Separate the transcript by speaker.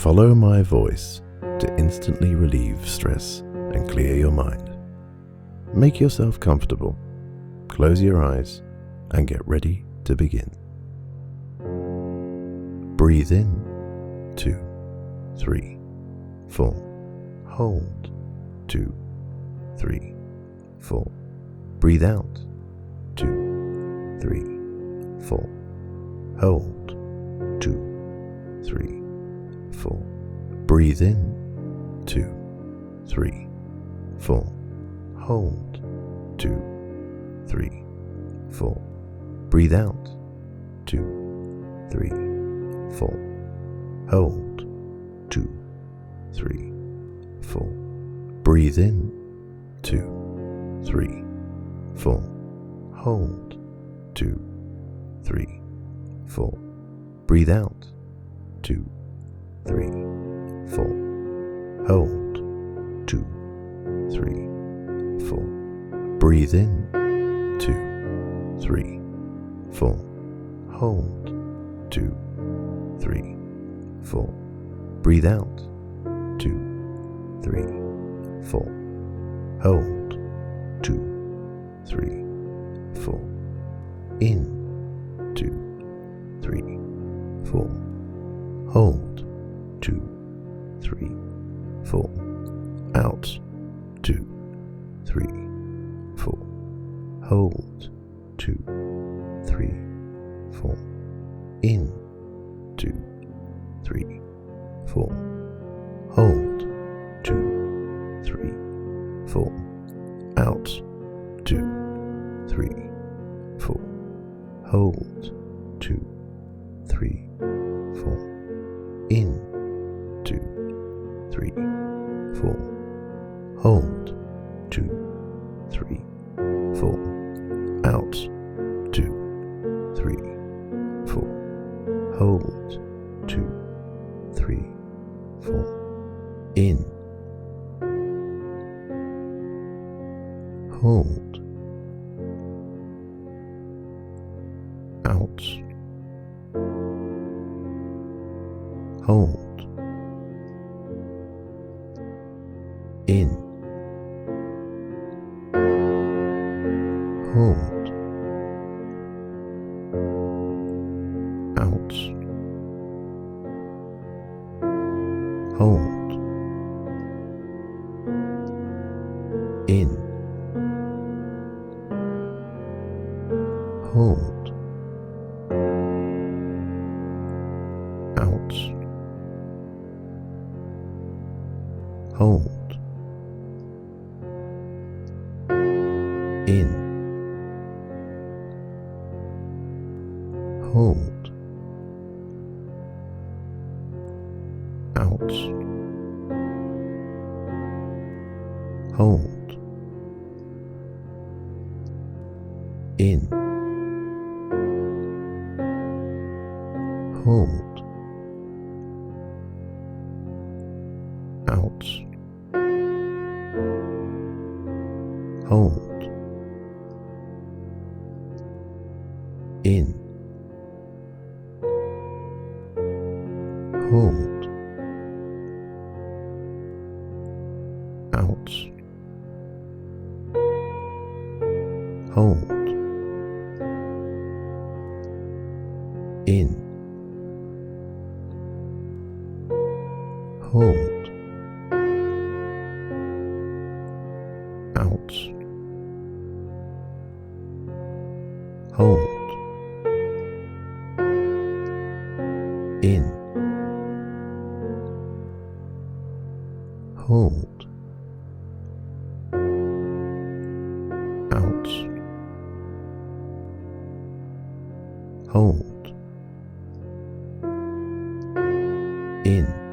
Speaker 1: Follow my voice to instantly relieve stress and clear your mind. Make yourself comfortable, close your eyes, and get ready to begin. Breathe in, 2, 3, 4. Hold, 2, 3, 4. Breathe out, 2, 3, 4. Hold, 2, 3, 4. Breathe in, 2, 3, 4. Hold, 2, 3, 4. Breathe out, 2, 3, 4. Hold, 2, 3, 4. Breathe in, 2, 3, 4. Hold, 2, 3, 4. Breathe out, 2, 3, 4. Hold, 2, 3, 4. Breathe in, 2, 3, 4. Hold, 2, 3, 4. Breathe out, 2, 3, 4. Hold, 2, 3, 4. In, 2, 3, 4. Hold, 2, 3, 4. Out, 2, 3, 4. Hold, 2, 3, 4. In, 2, 3, 4. Hold, 2, 3, 4. Out, 2, 3, 4. Hold, 2, 3, 4. In, 2, 3, 4. Hold, 2, 3, 4. Out, 2, 3, 4. Hold, 2, 3, 4. In. Hold. Out. Hold. In. Hold. Out. Hold. In. Hold. Out. Hold. In. Hold. Out. Hold. In. Hold. Out. Hold. In. Hold. Out. Hold. In. Hold. Out. Hold. In. Hold. Out. Hold. In.